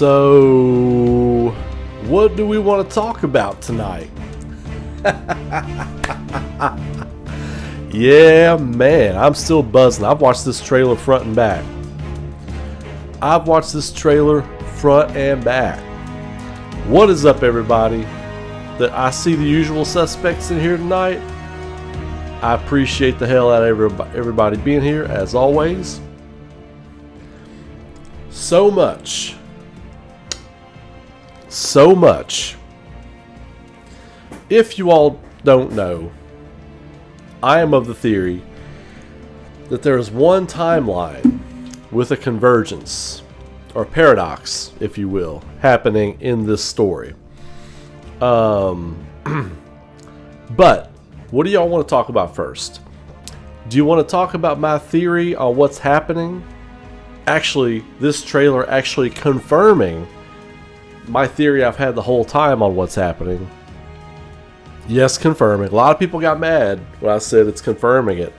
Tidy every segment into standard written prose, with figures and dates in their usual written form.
So, what do we want to talk about tonight? Yeah, man, I'm still buzzing. I've watched this trailer front and back. What is up, everybody? I see the usual suspects in here tonight. I appreciate the hell out of everybody being here, as always. So much. If you all don't know, I am of the theory that there is one timeline with a convergence, or paradox, if you will, happening in this story. But what do y'all want to talk about first? Do you want to talk about my theory on what's happening? Actually, this trailer actually confirming my theory I've had the whole time on what's happening. Yes, confirming. A lot of people got mad when I said it's confirming it.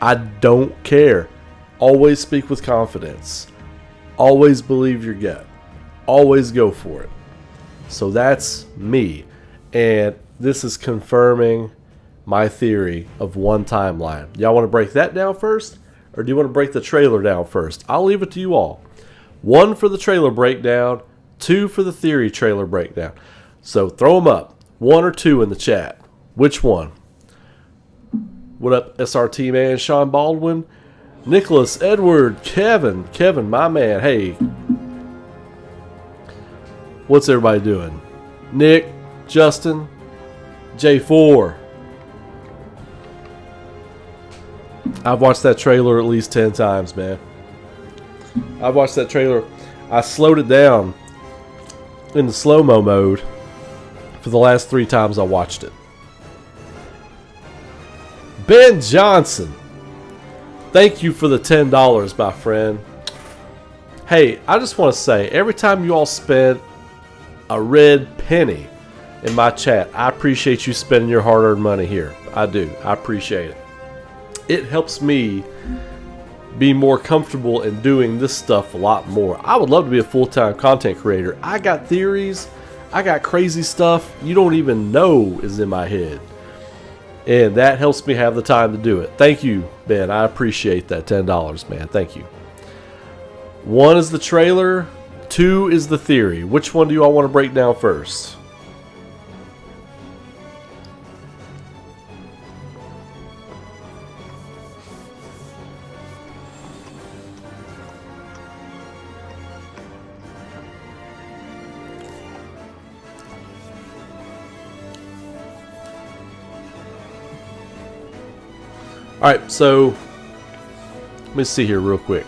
I don't care. Always speak with confidence. Always believe your gut. Always go for it. So that's me. And this is confirming my theory of one timeline. Y'all want to break that down first? Or do you want to break the trailer down first? I'll leave it to you all. 1 for the trailer breakdown. 2 for the theory trailer breakdown. So throw them up. 1 or 2 in the chat. Which one? What up, SRT man, Sean Baldwin, Nicholas, Edward, Kevin, my man. Hey, what's everybody doing? Nick, Justin, J4. I've watched that trailer at least 10 times, man. I've watched that trailer. I slowed it down in the slow-mo mode for the last 3 times I watched it. Ben Johnson, thank you for the $10, my friend. Hey, I just want to say, every time you all spend a red penny in my chat, I appreciate you spending your hard-earned money here. I do. I appreciate it. It helps me be more comfortable in doing this stuff a lot more. I would love to be a full-time content creator. I got theories. I got crazy stuff you don't even know is in my head. And that helps me have the time to do it. Thank you, Ben. I appreciate that $10, man. Thank you. 1 is the trailer. 2 is the theory. Which one do you all want to break down first? Alright, so let me see here real quick.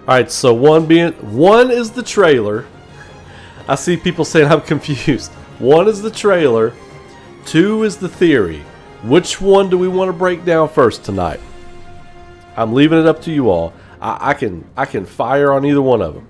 Alright, so 1 is the trailer. I see people saying I'm confused. 1 is the trailer. 2 is the theory. Which one do we want to break down first tonight? I'm leaving it up to you all. I can fire on either one of them.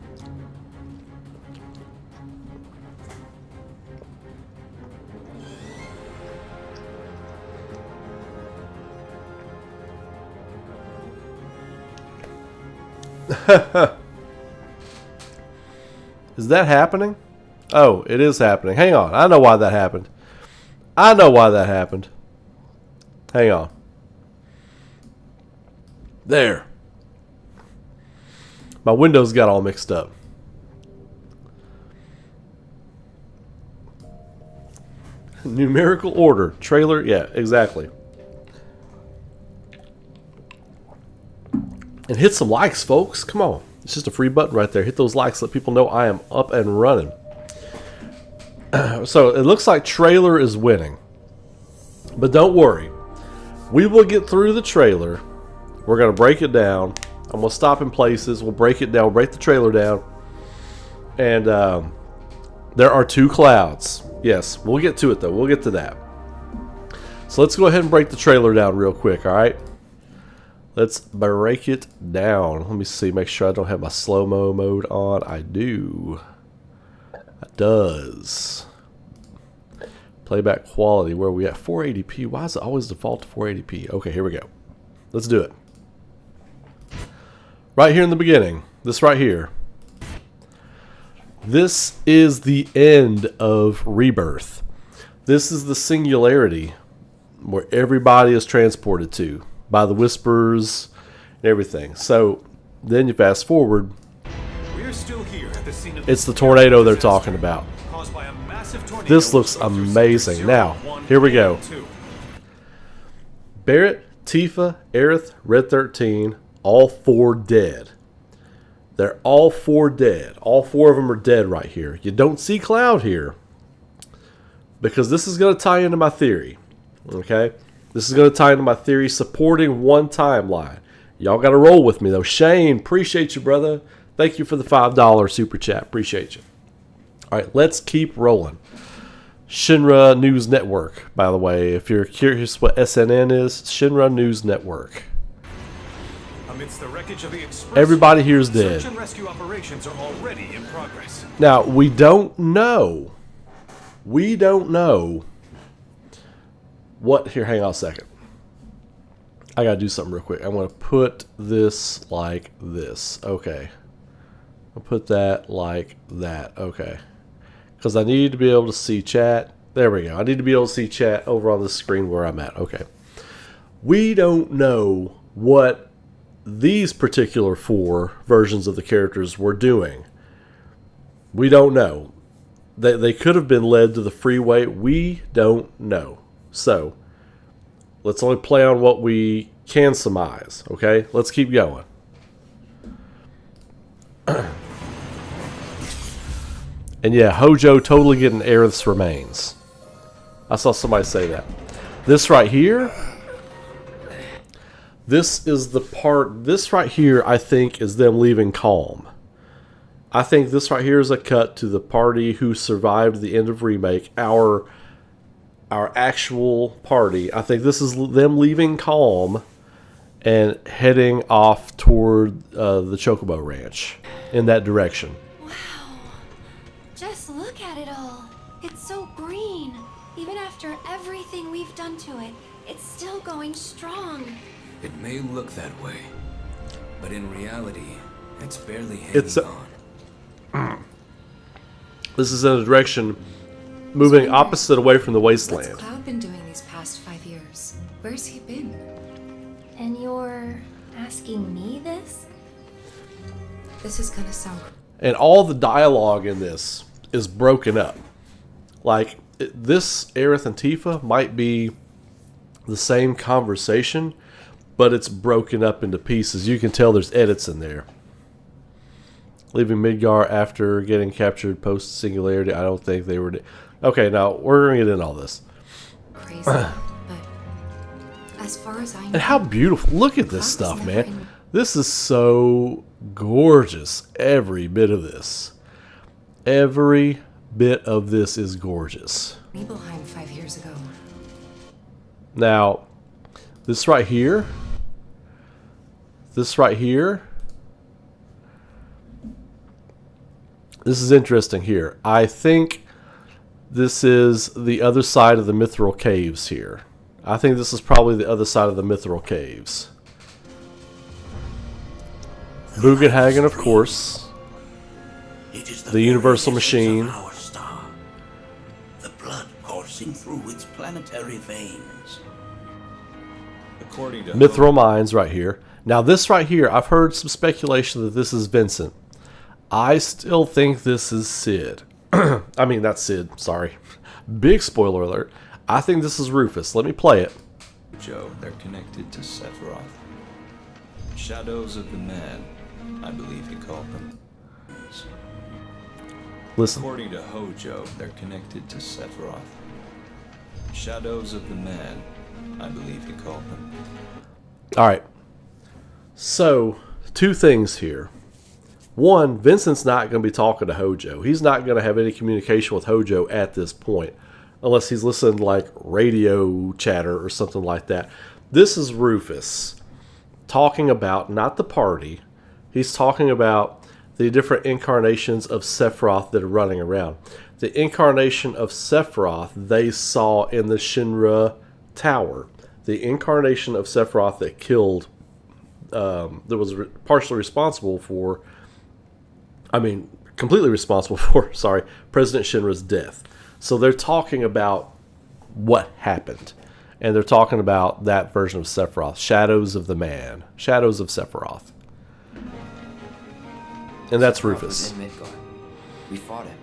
Is that happening? Oh, it is happening. Hang on. I know why that happened. Hang on. There. My windows got all mixed up. Numerical order. Trailer. Yeah, exactly. And hit some likes, folks. Come on. It's just a free button right there. Hit those likes. Let people know I am up and running. So it looks like trailer is winning. But don't worry. We will get through the trailer. We're going to break it down. I'm going to stop in places. We'll break it down, break the trailer down. And there are 2 clouds. Yes, we'll get to it though. We'll get to that. So let's go ahead and break the trailer down real quick, alright? Let's break it down. Let me see, make sure I don't have my slow-mo mode on. I do. It does. Playback quality, where are we at? 480p. Why does it always default to 480p? Okay, here we go. Let's do it. Right here in the beginning, this right here. This is the end of Rebirth. This is the singularity where everybody is transported to by the whispers and everything. So then you fast forward. We're still here at the scene of it's the tornado they're talking about. By a massive tornado. This looks amazing. Now, here we go. Barrett, Tifa, Aerith, Red 13, all 4 dead. They're all 4 dead. All 4 of them are dead right here. You don't see Cloud here because this is going to tie into my theory. Okay? This is going to tie into my theory supporting one timeline. Y'all got to roll with me though. Shane, appreciate you, brother. Thank you for the $5 super chat. Appreciate you. All right, let's keep rolling. Shinra News Network, by the way. If you're curious what SNN is, Shinra News Network. Amidst the wreckage of the express, everybody here is dead. Search and rescue operations are already in progress. Now, we don't know. We don't know what... Here, hang on a second. I got to do something real quick. I'm going to put this like this. Okay. I'll put that like that. Okay. Because I need to be able to see chat. There we go. I need to be able to see chat over on the screen where I'm at. Okay. We don't know what these particular 4 versions of the characters were doing. We don't know. They could have been led to the freeway. We don't know. So, let's only play on what we can surmise. Okay? Let's keep going. And yeah, Hojo totally getting Aerith's remains. I saw somebody say that. This right here, this is the part, this right here I think is them leaving Calm. I think this right here is a cut to the party who survived the end of Remake, our actual party. I think this is them leaving Calm and heading off toward the Chocobo Ranch in that direction. Just look at it all. It's so green. Even after everything we've done to it, it's still going strong. It may look that way, but in reality, it's barely hanging on. This is in a direction moving opposite away from the wasteland. What's Cloud been doing these past 5 years? Where's he been? And you're asking me this? This is gonna sound... And all the dialogue in this is broken up. Like, this Aerith and Tifa might be the same conversation, but it's broken up into pieces. You can tell there's edits in there. Leaving Midgar after getting captured post-singularity. I don't think they were... Okay, now, we're going to get into all this. Crazy, but as far as I know... And how beautiful. Look at this stuff, man. This is so gorgeous. Every bit of this. Every bit of this is gorgeous. Nibelheim 5 years ago. Now, this right here. This right here. This is interesting here. I think this is the other side of the Mithril Caves here. I think this is probably the other side of the Mithril Caves. Bugenhagen, of course. It is the Universal Machine. Our star. The blood coursing through its planetary veins. According to Mithril Mines right here. Now this right here, I've heard some speculation that this is Vincent. I still think this is Sid. I mean, not Sid, sorry. Big spoiler alert. I think this is Rufus. Let me play it. Joe, they're connected to Sephiroth. Shadows of the Man, I believe he called them. Listen. According to Hojo, they're connected to Sephiroth. Shadows of the Man, I believe he called them. Alright. So, two things here. One, Vincent's not going to be talking to Hojo. He's not going to have any communication with Hojo at this point, unless he's listening to like radio chatter or something like that. This is Rufus talking about not the party. He's talking about the different incarnations of Sephiroth that are running around. The incarnation of Sephiroth they saw in the Shinra Tower. The incarnation of Sephiroth that killed, that was partially responsible for, completely responsible for, President Shinra's death. So they're talking about what happened. And they're talking about that version of Sephiroth. Shadows of the Man. Shadows of Sephiroth. And that's Sephiroth Rufus. was in Midgard. We fought him.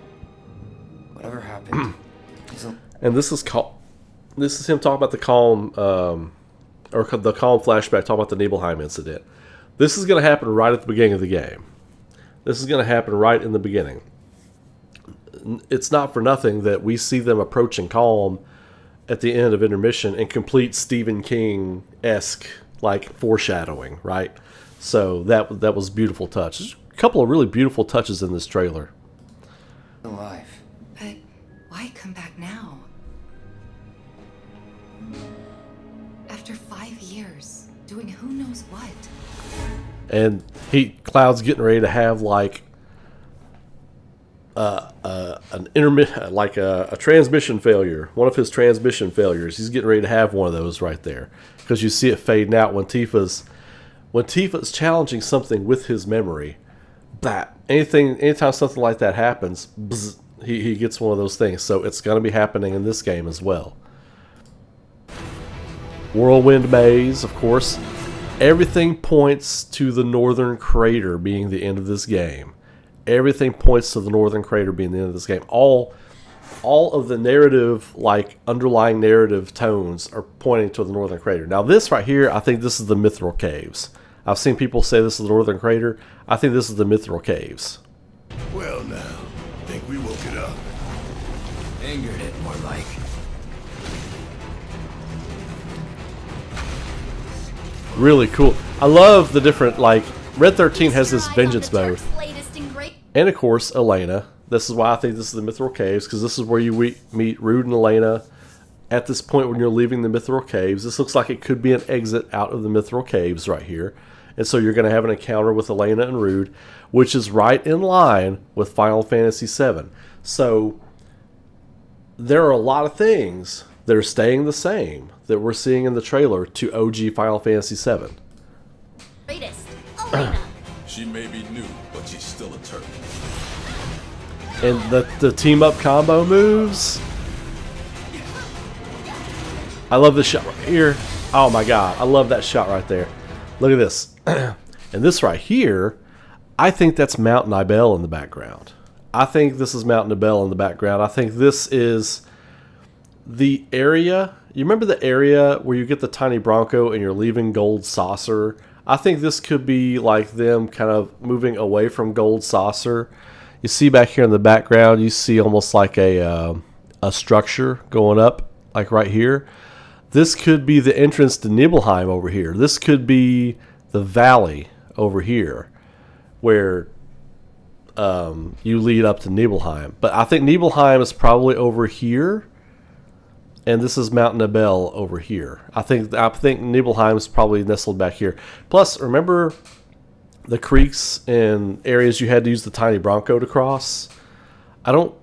Whatever happened. And this is him talking about the Calm, or the Calm flashback, talking about the Nibelheim incident. This is going to happen right at the beginning of the game. This is going to happen right in the beginning. It's not for nothing that we see them approaching Calm at the end of intermission in complete Stephen King-esque like foreshadowing, right? So that was a beautiful touch. There's a couple of really beautiful touches in this trailer. Alive. But why come back now? After 5 years, doing who knows what? And Cloud's getting ready to have like a transmission failure. One of his transmission failures. He's getting ready to have one of those right there, because you see it fading out when Tifa's challenging something with his memory. Anytime something like that happens, bzz, he gets one of those things. So it's going to be happening in this game as well. Whirlwind Maze, of course. Everything points to the Northern Crater being the end of this game. Everything points to the Northern Crater being the end of this game. All of the narrative, like underlying narrative tones, are pointing to the Northern Crater. Now this right here, I think this is the Mithril Caves. I've seen people say this is the Northern Crater. I think this is the Mithril Caves. Well now, think we woke it up. Angered it, more like. Really cool. I love the different, like, Red 13 has this vengeance mode. And of course, Elena. This is why I think this is the Mithril Caves, because this is where you meet Rude and Elena at this point when you're leaving the Mithril Caves. This looks like it could be an exit out of the Mithril Caves right here. And so you're going to have an encounter with Elena and Rude, which is right in line with Final Fantasy VII. So there are a lot of things that are staying the same that we're seeing in the trailer to OG Final Fantasy VII. Greatest, Elena. She may be new, but she's still a turtle. And the team up combo moves. I love this shot right here. Oh my god, I love that shot right there. Look at this. And this right here, I think that's Mount Nibel in the background. I think this is Mount Nibel in the background. I think this is the area. You remember the area where you get the tiny Bronco and you're leaving Gold Saucer? I think this could be like them kind of moving away from Gold Saucer. You see back here in the background, you see almost like a structure going up, like right here. This could be the entrance to Nibelheim over here. This could be the valley over here where you lead up to Nibelheim. But I think Nibelheim is probably over here, and this is Mount Nibel over here. I think Nibelheim is probably nestled back here. Plus, remember the creeks and areas you had to use the tiny Bronco to cross? You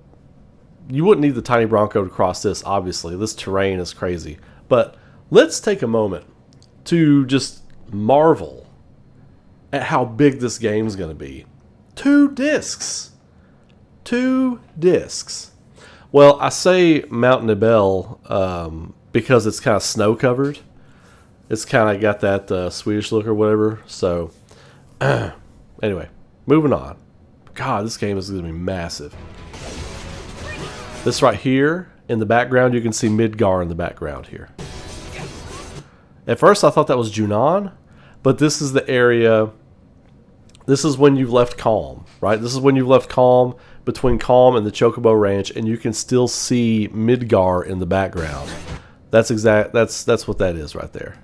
wouldn't need the tiny Bronco to cross this, obviously. This terrain is crazy. But let's take a moment to just marvel at how big this game is going to be. 2 discs. 2 discs. Well, I say Mount Nibel because it's kind of snow covered. It's kind of got that Swedish look or whatever. So, anyway, moving on. God, this game is going to be massive. This right here in the background, you can see Midgar in the background here. At first, I thought that was Junon, but this is the area. This is when you've left Calm, right? This is when you've left Calm, between Calm and the Chocobo Ranch, and you can still see Midgar in the background. That's what that is right there.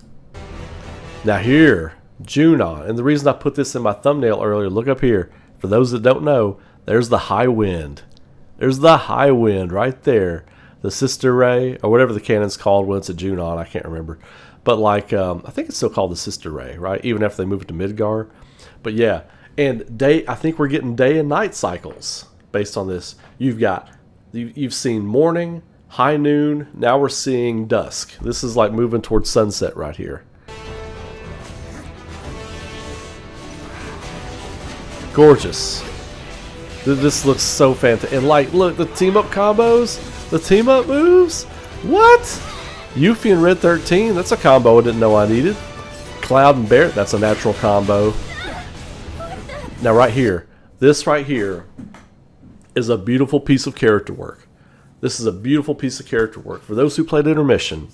Now here Junon. And the reason I put this in my thumbnail earlier, look up here. For those that don't know, there's the High Wind. There's the High Wind right there. The Sister Ray, or whatever the canon's called when it's a Junon, I can't remember. But like, I think it's still called the Sister Ray, right? Even after they move it to Midgar. But yeah, and I think we're getting day and night cycles based on this. You've seen morning, high noon, now we're seeing dusk. This is like moving towards sunset right here. Gorgeous. This looks so fantastic. And like, look, the team up combos, the team up moves. What? Yuffie and Red 13, that's a combo I didn't know I needed. Cloud and Barret, that's a natural combo. Now right here, this right here is a beautiful piece of character work. This is a beautiful piece of character work. For those who played Intermission,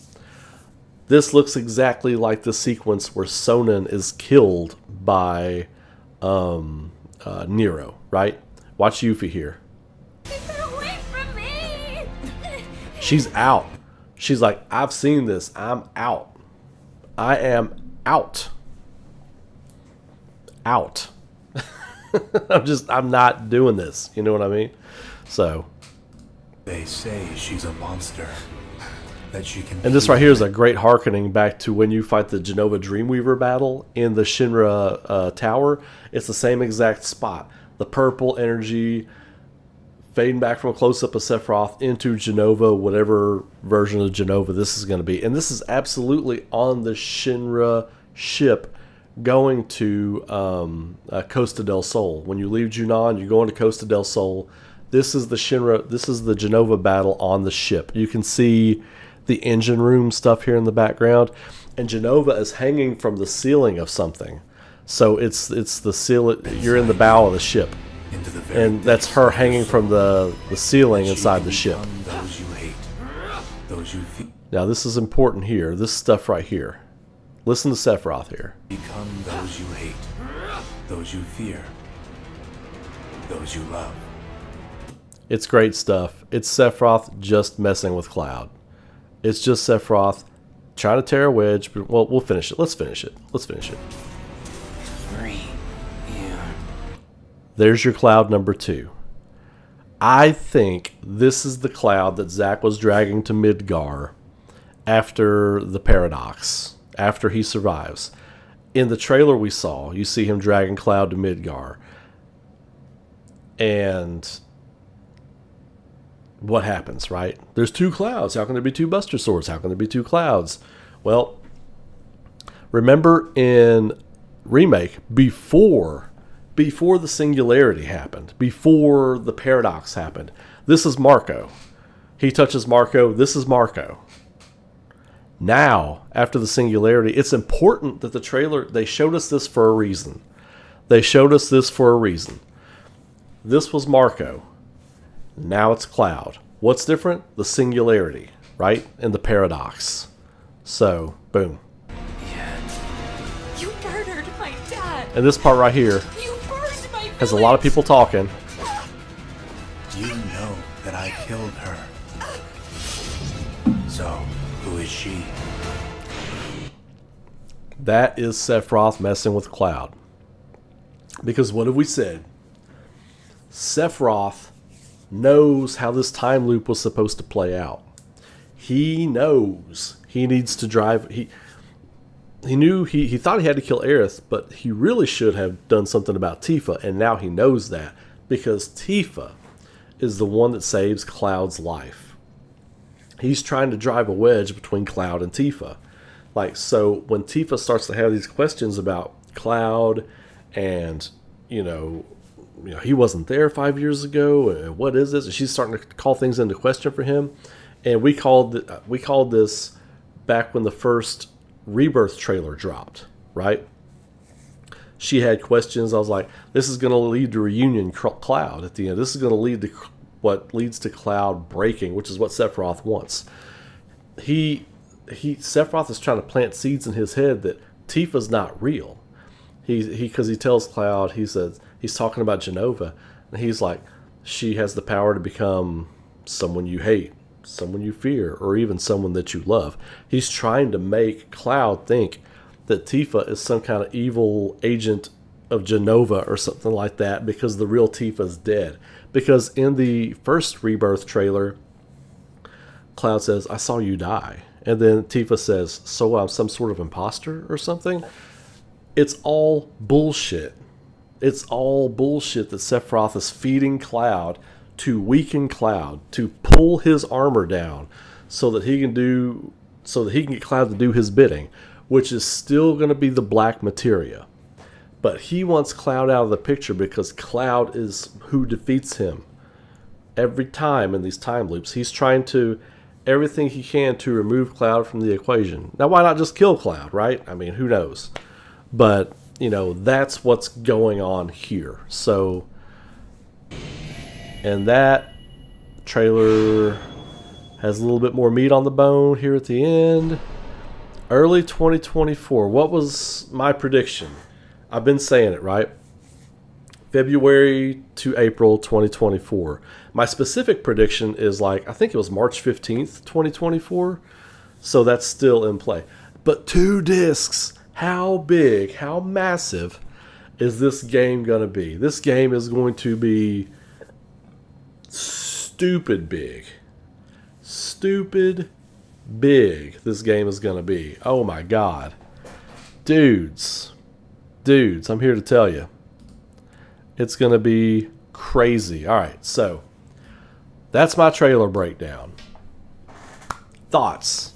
this looks exactly like the sequence where Sonnen is killed by Nero, right? Watch Yuffie here. Keep it away from me! She's out. She's like, I've seen this. I'm out. I am out. Out. I'm not doing this. You know what I mean? So. They say she's a monster. That she can. And this right here is a great hearkening back to when you fight the Genova Dreamweaver battle in the Shinra Tower. It's the same exact spot. The purple energy fading back from a close-up of Sephiroth into Genova, whatever version of Genova this is going to be. And this is absolutely on the Shinra ship going to Costa del Sol. When you leave Junon, you go into Costa del Sol. This is the Shinra, this is the Genova battle on the ship. You can see the engine room stuff here in the background, and Genova is hanging from the ceiling of something. So it's the ceiling, you're in the bow of the ship. And that's her hanging from the ceiling inside the ship. Those you hate, those you Now this is important here, this stuff right here. Listen to Sephiroth here. become those you hate, those you fear, those you love. It's great stuff. It's Sephiroth just messing with Cloud. It's just Sephiroth trying to tear a wedge. But, well, we'll finish it. Let's finish it. Let's finish it. Green. Yeah. There's your Cloud number 2. I think this is the Cloud that Zack was dragging to Midgar after the paradox, after he survives. In the trailer we saw, you see him dragging Cloud to Midgar. And what happens, right? There's 2 Clouds. How can there be 2 Buster Swords? How can there be 2 Clouds? Well, remember in Remake, before the singularity happened, before the paradox happened, this is Marco. He touches Marco. This is Marco. Now, after the singularity, it's important that the trailer, they showed us this for a reason. They showed us this for a reason. This was Marco. Now it's Cloud. What's different? The singularity, right? And the paradox. So, boom. You murdered my dad. And this part right here You burned my has a lot of people talking. You know that I killed her. So, who is she? That is Sephiroth messing with Cloud. Because what have we said? Sephiroth knows how this time loop was supposed to play out. He knows he needs to drive. He knew he thought he had to kill Aerith, but he really should have done something about Tifa, and now he knows that because Tifa is the one that saves Cloud's life. He's trying to drive a wedge between Cloud and Tifa. Like, so when Tifa starts to have these questions about Cloud and, you know, he wasn't there 5 years ago, and what is this? And she's starting to call things into question for him. And we called this back when the first Rebirth trailer dropped, right? She had questions. I was like, this is going to lead to reunion Cloud at the end. This is going to lead to what leads to Cloud breaking, which is what Sephiroth wants. Sephiroth is trying to plant seeds in his head that Tifa's not real. Because he tells Cloud, he says, he's talking about Genova, and he's like, she has the power to become someone you hate, someone you fear, or even someone that you love. He's trying to make Cloud think that Tifa is some kind of evil agent of Genova or something like that, because the real Tifa's dead. Because in the first Rebirth trailer, Cloud says, "I saw you die." And then Tifa says, "So I'm some sort of imposter or something?" It's all bullshit. It's all bullshit that Sephiroth is feeding Cloud to weaken Cloud, to pull his armor down so that he can get Cloud to do his bidding, which is still going to be the black materia. But he wants Cloud out of the picture because Cloud is who defeats him every time in these time loops. He's trying to everything he can to remove Cloud from the equation. Now, why not just kill Cloud, right? I mean, who knows? But, you know, that's what's going on here. So, and that trailer has a little bit more meat on the bone here at the end. Early 2024. What was my prediction? I've been saying it, right? February to April 2024. My specific prediction is like, I think it was March 15th, 2024. So that's still in play. But 2 discs. How big, how massive is this game going to be? This game is going to be stupid big. Stupid big this game is going to be. Oh my God. Dudes, I'm here to tell you. It's going to be crazy. All right, so that's my trailer breakdown. Thoughts.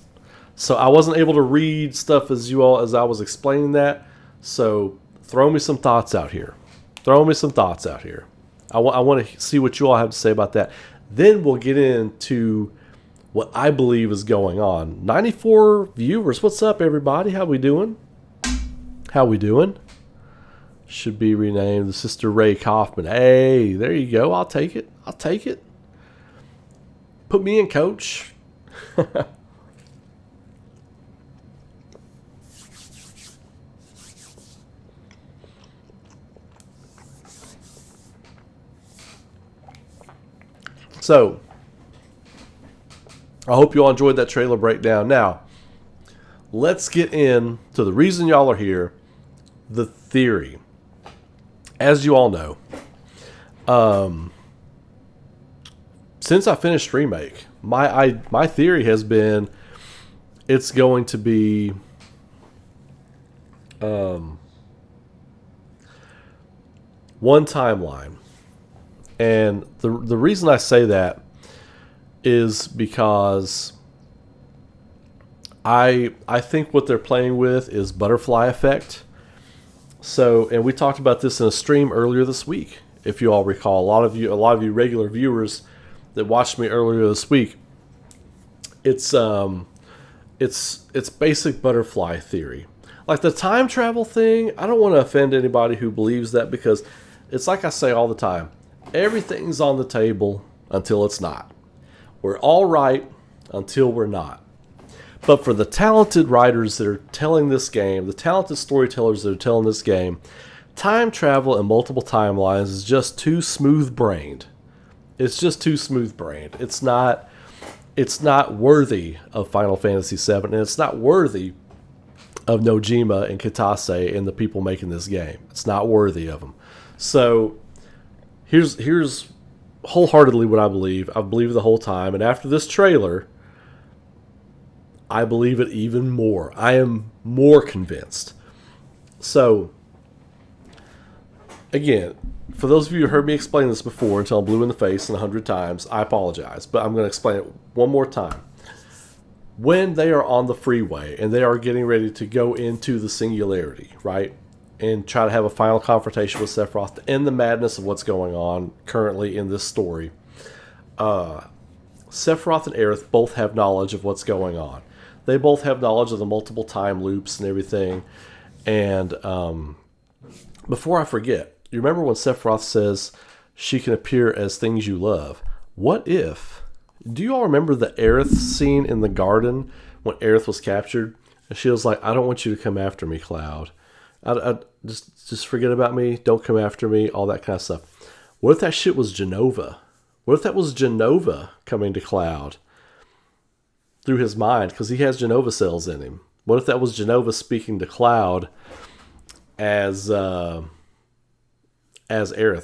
So I wasn't able to read stuff as I was explaining that. So throw me some thoughts out here. I want to see what you all have to say about that. Then we'll get into what I believe is going on. 94 viewers. What's up, everybody? How we doing? Should be renamed the Sister Ray Kaufman. Hey, there you go. I'll take it. Put me in, coach. So, I hope you all enjoyed that trailer breakdown. Now, let's get into the reason y'all are here, the theory. As you all know, since I finished Remake, my theory has been it's going to be one timeline. And the reason I say that is because I think what they're playing with is butterfly effect. So, and we talked about this in a stream earlier this week, if you all recall. A lot of you regular viewers that watched me earlier this week. It's basic butterfly theory. Like the time travel thing, I don't want to offend anybody who believes that, because it's like I say all the time. Everything's on the table until it's not. We're all right until we're not. But for the talented writers that are telling this game, the talented storytellers that are telling this game, time travel and multiple timelines is just too smooth-brained. It's just too smooth-brained. It's not worthy of Final Fantasy VII, and it's not worthy of Nojima and Kitase and the people making this game. It's not worthy of them. So here's wholeheartedly what I believe. I've believed the whole time, and after this trailer, I believe it even more. I am more convinced. So, again, for those of you who heard me explain this before until I'm blue in the face 100 times, I apologize, but I'm going to explain it one more time. When they are on the freeway and they are getting ready to go into the singularity, right, and try to have a final confrontation with Sephiroth to end the madness of what's going on currently in this story, Sephiroth and Aerith both have knowledge of what's going on. They both have knowledge of the multiple time loops and everything. And before I forget, you remember when Sephiroth says she can appear as things you love? What if? Do you all remember the Aerith scene in the garden when Aerith was captured? And she was like, "I don't want you to come after me, Cloud. I just forget about me. Don't come after me." All that kind of stuff. What if that shit was Genova? What if that was Genova coming to Cloud through his mind, because he has Genova cells in him? What if that was Genova speaking to Cloud as Aerith,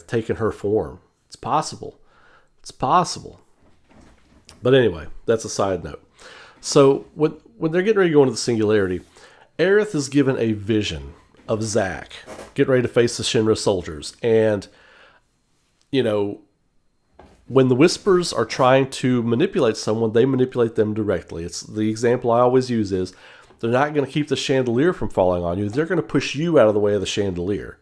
taking her form? It's possible. It's possible. But anyway, that's a side note. So when they're getting ready to go into the Singularity, Aerith is given a vision of Zack getting ready to face the Shinra soldiers. And, you know, when the Whispers are trying to manipulate someone, they manipulate them directly. It's the example I always use is they're not going to keep the chandelier from falling on you. They're going to push you out of the way of the chandelier.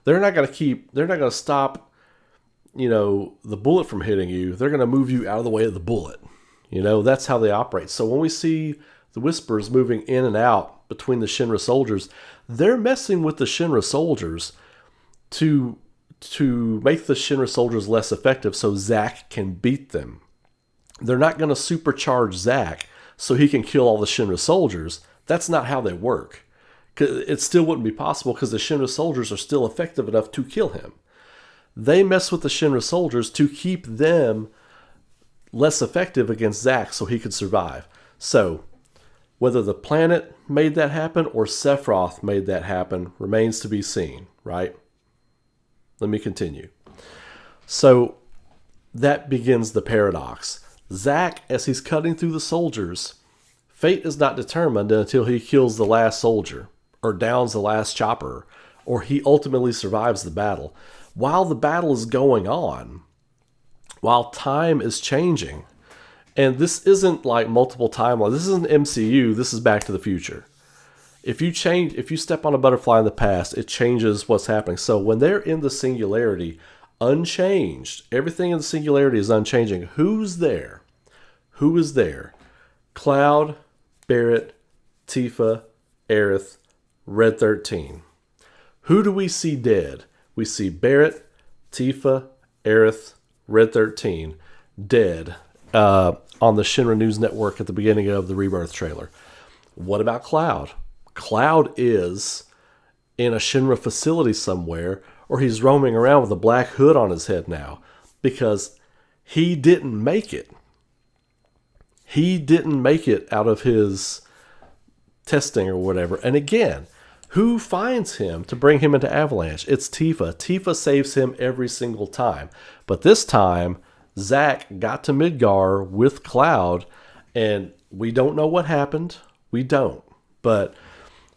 They're not going to stop, you know, the bullet from hitting you. They're going to move you out of the way of the bullet. You know, that's how they operate. So when we see the Whispers moving in and out between the Shinra soldiers, they're messing with the Shinra soldiers to make the Shinra soldiers less effective so Zack can beat them. They're not going to supercharge Zack so he can kill all the Shinra soldiers. That's not how they work. It still wouldn't be possible because the Shinra soldiers are still effective enough to kill him. They mess with the Shinra soldiers to keep them less effective against Zack so he could survive. So, whether the planet made that happen or Sephiroth made that happen remains to be seen, right? Let me continue. So, that begins the paradox. Zack, as he's cutting through the soldiers, fate is not determined until he kills the last soldier, or downs the last chopper, or he ultimately survives the battle. While the battle is going on, while time is changing, and this isn't like multiple timelines, this isn't MCU, this is Back to the Future. If you step on a butterfly in the past, it changes what's happening. So when they're in the Singularity, unchanged, everything in the Singularity is unchanging. Who's there? Who is there? Cloud, Barrett, Tifa, Aerith, Red 13. Who do we see dead? We see Barrett, Tifa, Aerith, Red 13 dead on the Shinra News Network at the beginning of the Rebirth trailer. What about Cloud? Cloud is in a Shinra facility somewhere, or he's roaming around with a black hood on his head now because he didn't make it. He didn't make it out of his testing or whatever. And again, who finds him to bring him into Avalanche? It's Tifa. Tifa saves him every single time. But this time, Zack got to Midgar with Cloud, and we don't know what happened. We don't. But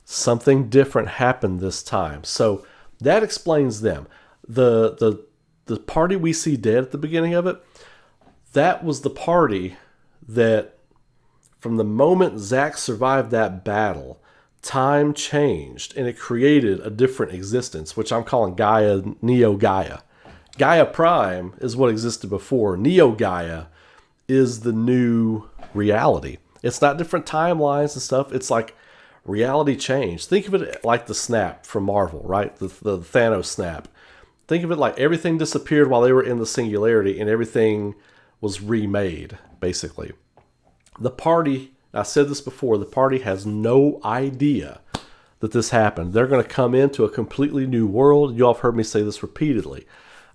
something different happened this time. So that explains them. The party we see dead at the beginning of it, that was the party that from the moment Zack survived that battle, time changed and it created a different existence, which I'm calling Gaia, Neo Gaia. Gaia Prime is what existed before. Neo Gaia is the new reality. It's not different timelines and stuff. It's like reality changed. Think of it like the snap from Marvel, right? The Thanos snap. Think of it like everything disappeared while they were in the Singularity and everything was remade, basically. The party, I said this before, the party has no idea that this happened. They're going to come into a completely new world. You all have heard me say this repeatedly.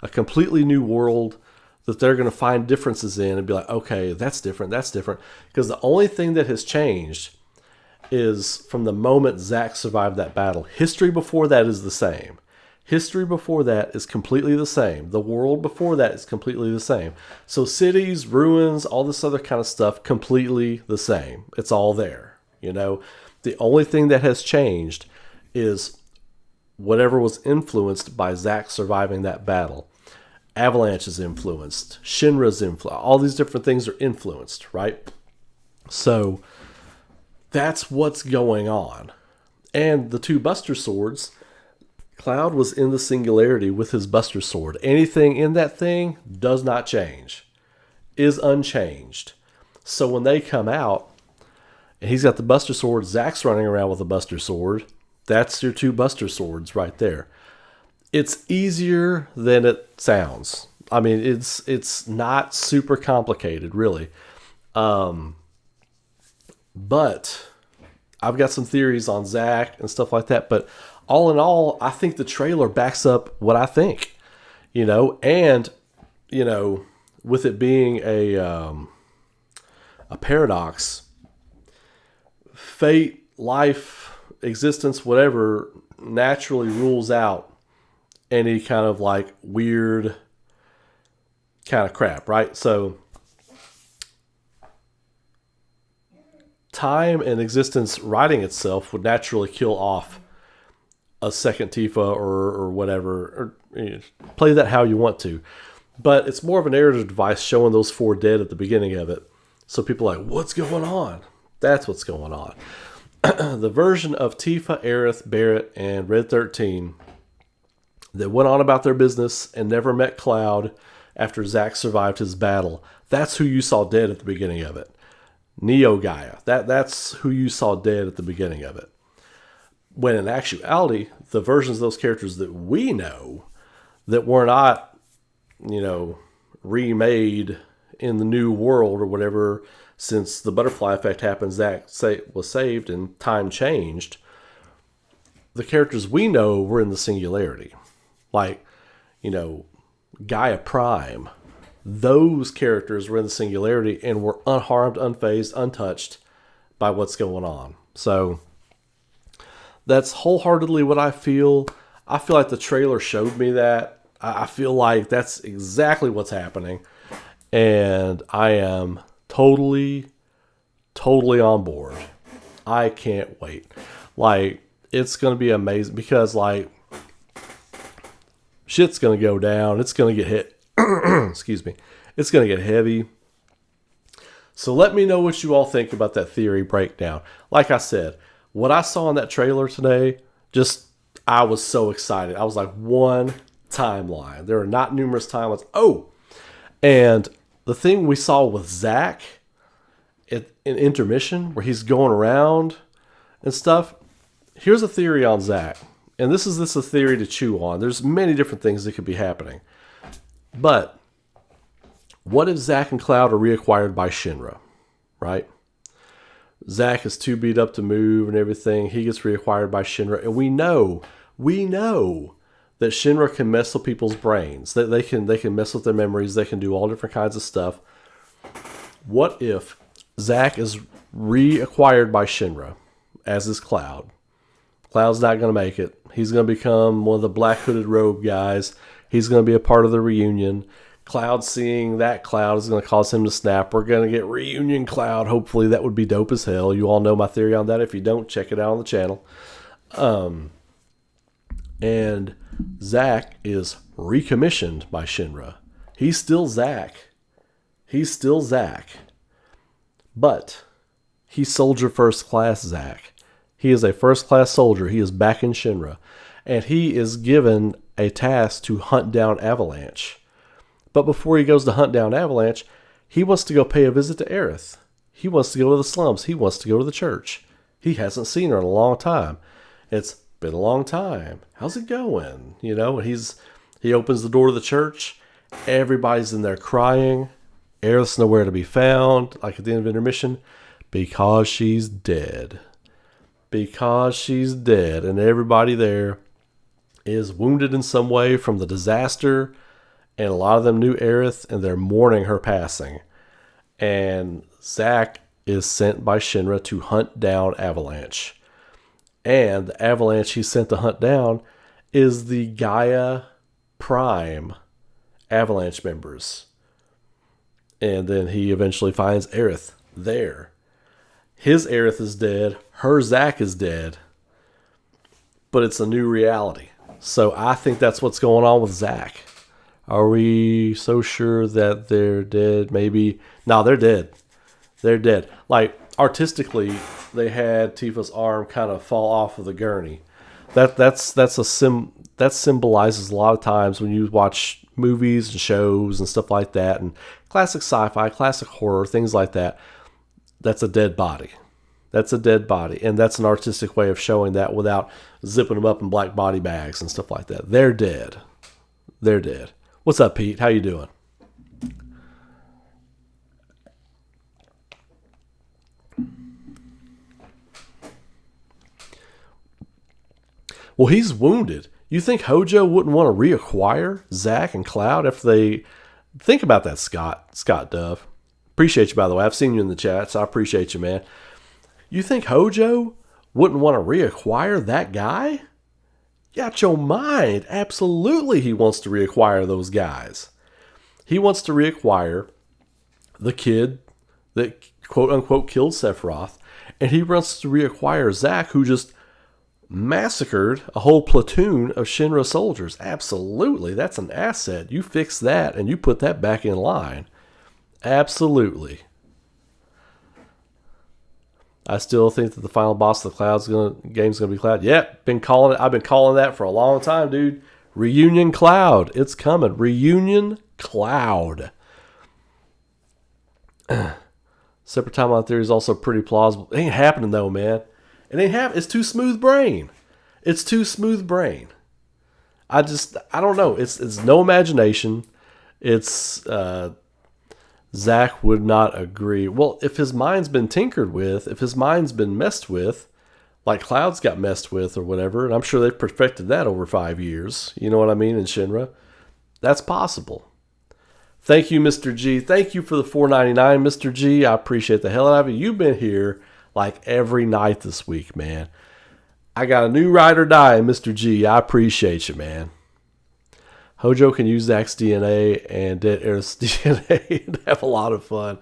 A completely new world that they're going to find differences in and be like, okay, that's different, that's different. Because the only thing that has changed is from the moment Zack survived that battle. History before that is the same. History before that is completely the same. The world before that is completely the same. So cities, ruins, all this other kind of stuff, completely the same. It's all there. You know, the only thing that has changed is whatever was influenced by Zack surviving that battle. Avalanche is influenced. Shinra's influenced. All these different things are influenced, right? So that's what's going on. And the two Buster Swords, Cloud was in the Singularity with his Buster Sword. Anything in that thing does not change. Is unchanged. So when they come out, and he's got the Buster Sword, Zack's running around with a Buster Sword, that's your two Buster Swords right there. It's easier than it sounds. I mean, it's not super complicated, really. But I've got some theories on Zack and stuff like that. But all in all, I think the trailer backs up what I think. You know, and, you know, with it being a paradox, fate life, existence, whatever, naturally rules out any kind of like weird kind of crap, right? So time and existence righting itself would naturally kill off a second Tifa or whatever, or play that how you want to. But it's more of a narrative device showing those 4 dead at the beginning of it. So people are like, what's going on? That's what's going on. The version of Tifa, Aerith, Barrett, and Red 13 that went on about their business and never met Cloud after Zack survived his battle. That's who you saw dead at the beginning of it. Neo Gaia. That's who you saw dead at the beginning of it. When in actuality, the versions of those characters that we know that were not, remade in the new world or whatever, since the butterfly effect happened, Zack was saved and time changed, the characters we know were in the singularity. Like, Gaia Prime. Those characters were in the singularity and were unharmed, unfazed, untouched by what's going on. So that's wholeheartedly what I feel. I feel like the trailer showed me that. I feel like that's exactly what's happening. And I am totally on board. I can't wait. Like, it's going to be amazing because, like, shit's going to go down. It's going to get hit. Excuse me. It's going to get heavy. So let me know what you all think about that theory breakdown. Like I said, what I saw in that trailer today, I was so excited. I was like, one timeline. There are not numerous timelines. Oh, and the thing we saw with Zack in intermission, where he's going around and stuff. Here's a theory on Zack. And this is a theory to chew on. There's many different things that could be happening. But what if Zack and Cloud are reacquired by Shinra, right? Zack is too beat up to move and everything. He gets reacquired by Shinra. And we know that Shinra can mess with people's brains. That they can mess with their memories. They can do all different kinds of stuff. What if Zack is reacquired by Shinra, as is Cloud? Cloud's not going to make it. He's going to become one of the black hooded robe guys. He's going to be a part of the reunion. Cloud seeing that Cloud is going to cause him to snap. We're going to get reunion Cloud. Hopefully that would be dope as hell. You all know my theory on that. If you don't, check it out on the channel. And Zack is recommissioned by Shinra. He's still Zack. But he's soldier first class Zack. He is a first class soldier. He is back in Shinra. And he is given a task to hunt down Avalanche. But before he goes to hunt down Avalanche, he wants to go pay a visit to Aerith. He wants to go to the slums. He wants to go to the church. He hasn't seen her in a long time. It's been a long time. How's it going? And he opens the door to the church. Everybody's in there crying. Aerith's nowhere to be found, like at the end of intermission, because she's dead. And everybody there is wounded in some way from the disaster, and a lot of them knew Aerith, and they're mourning her passing. And Zack is sent by Shinra to hunt down Avalanche. And the Avalanche he's sent to hunt down is the Gaia Prime Avalanche members. And then he eventually finds Aerith there. His Aerith is dead. Her Zack is dead. But it's a new reality. So I think that's what's going on with Zack. Are we so sure that they're dead? Maybe. No, they're dead. They're dead. Like, artistically, they had Tifa's arm kind of fall off of the gurney. That symbolizes a lot of times when you watch movies and shows and stuff like that, and classic sci-fi, classic horror, things like that. That's a dead body. That's a dead body. And that's an artistic way of showing that without zipping them up in black body bags and stuff like that. They're dead. They're dead. What's up, Pete? How you doing? Well, he's wounded. You think Hojo wouldn't want to reacquire Zack and Cloud after they... Think about that, Scott Dove. Appreciate you, by the way. I've seen you in the chat, so I appreciate you, man. You think Hojo wouldn't want to reacquire that guy? You out your mind. Absolutely he wants to reacquire those guys. He wants to reacquire the kid that quote-unquote killed Sephiroth, and he wants to reacquire Zack, who just massacred a whole platoon of Shinra soldiers. Absolutely, that's an asset. You fix that, and you put that back in line. Absolutely. I still think that the final boss of the game's gonna be Cloud. Yep, been calling it. I've been calling that for a long time, dude. Reunion Cloud, it's coming. Reunion Cloud. Separate timeline theory is also pretty plausible. It ain't happening though, man. It ain't happening. It's too smooth brain. It's too smooth brain. I don't know. It's no imagination. It's Zack would not agree. Well, if his mind's been tinkered with, if his mind's been messed with, like Cloud's got messed with or whatever, and I'm sure they've perfected that over 5 years. You know what I mean? In Shinra, that's possible. Thank you, Mr. G. Thank you for the $4.99, Mr. G. I appreciate the hell out of it. You've been here like every night this week, man. I got a new ride or die, Mr. G. I appreciate you, man. Hojo can use Zack's DNA and Dead Air's DNA and have a lot of fun.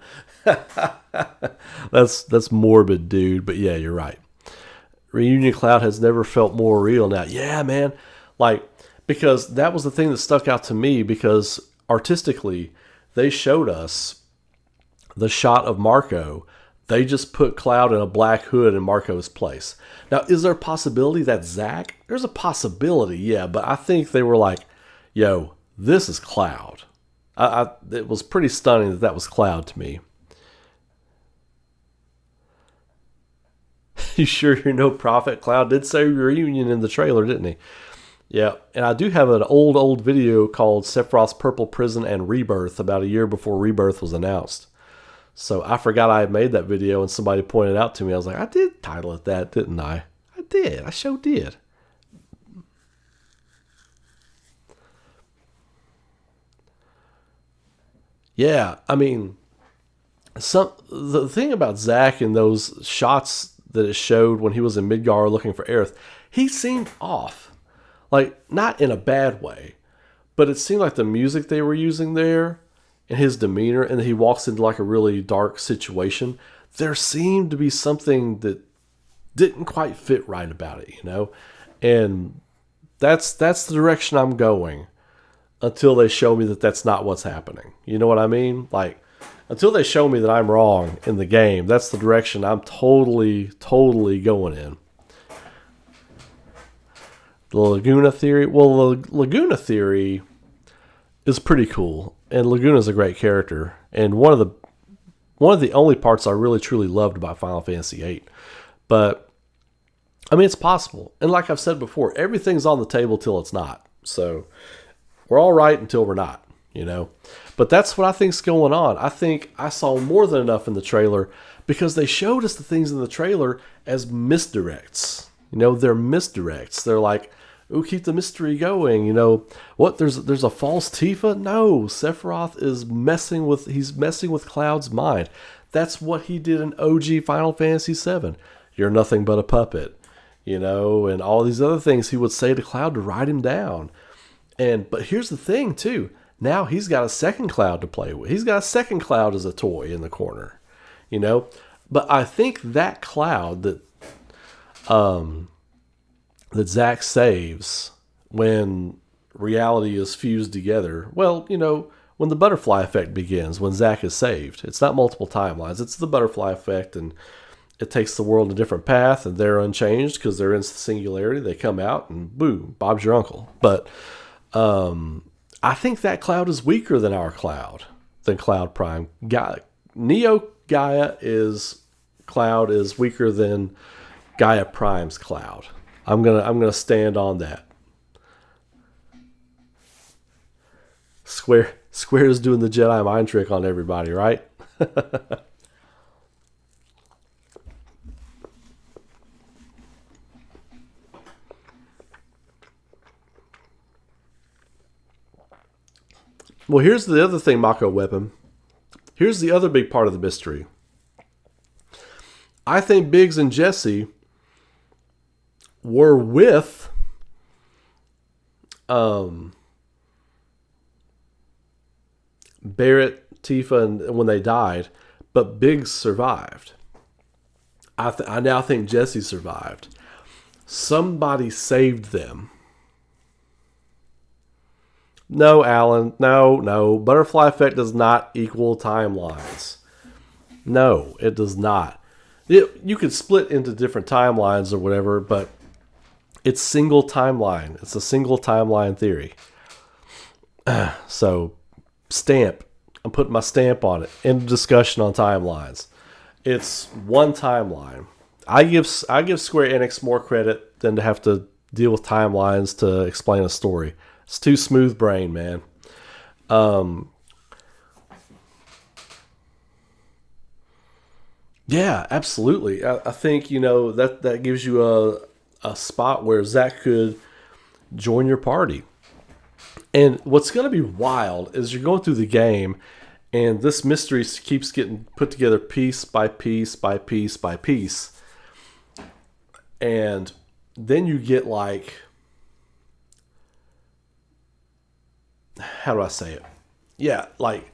That's morbid, dude. But yeah, you're right. Reunion Cloud has never felt more real now. Yeah, man. Like, because that was the thing that stuck out to me, because artistically, they showed us the shot of Marco. They just put Cloud in a black hood in Marco's place. Now, is there a possibility that's Zack? There's a possibility, yeah. But I think they were like, yo, this is Cloud. It was pretty stunning that was Cloud to me. You sure you're no prophet? Cloud did say reunion in the trailer, didn't he? Yeah, and I do have an old video called Sephiroth's Purple Prison and Rebirth about a year before Rebirth was announced. So I forgot I had made that video, and somebody pointed out to me. I was like, I did title it that, didn't I? I did. I sure did. Yeah, I mean, the thing about Zack and those shots that it showed when he was in Midgar looking for Aerith, he seemed off. Like, not in a bad way, but it seemed like the music they were using there and his demeanor, and he walks into like a really dark situation, there seemed to be something that didn't quite fit right about it, you know? And that's the direction I'm going until they show me that that's not what's happening. You know what I mean? Like, until they show me that I'm wrong in the game, that's the direction I'm totally going in. The Laguna theory. Well, the Laguna theory is pretty cool, and Laguna's a great character, and one of the only parts I really truly loved about Final Fantasy VIII. But I mean, it's possible, and like I've said before, everything's on the table till it's not. So we're all right until we're not, you know. But that's what I think's going on. I think I saw more than enough in the trailer, because they showed us the things in the trailer as misdirects. You know, they're misdirects. They're like, ooh, keep the mystery going. You know, what? There's a false Tifa? No, Sephiroth is messing with Cloud's mind. That's what he did in OG Final Fantasy VII. You're nothing but a puppet, you know, and all these other things he would say to Cloud to ride him down. But here's the thing too. Now he's got a second Cloud to play with. He's got a second Cloud as a toy in the corner, you know. But I think that Cloud that Zack saves when reality is fused together, well, you know, when the butterfly effect begins, when Zack is saved. It's not multiple timelines. It's the butterfly effect, and it takes the world in a different path, and they're unchanged because they're in singularity. They come out, and boom, Bob's your uncle. But I think that Cloud is weaker than our Cloud, than Cloud Prime. Neo Gaia Cloud is weaker than Gaia Prime's Cloud. I'm gonna stand on that. Square is doing the Jedi mind trick on everybody, right? Well, here's the other thing, Mako Weapon. Here's the other big part of the mystery. I think Biggs and Jesse were with Barrett, Tifa, and when they died, but Biggs survived. I now think Jesse survived. Somebody saved them. No, Alan. No. Butterfly effect does not equal timelines. No, it does not. You could split into different timelines or whatever, but it's single timeline. It's a single timeline theory. So, stamp. I'm putting my stamp on it. End discussion on timelines. It's one timeline. I give Square Enix more credit than to have to deal with timelines to explain a story. It's too smooth brain, man. Yeah, absolutely. I think, that gives you a spot where Zach could join your party. And what's going to be wild is you're going through the game, and this mystery keeps getting put together piece by piece by piece by piece. And then you get like, how do I say it? Yeah, like,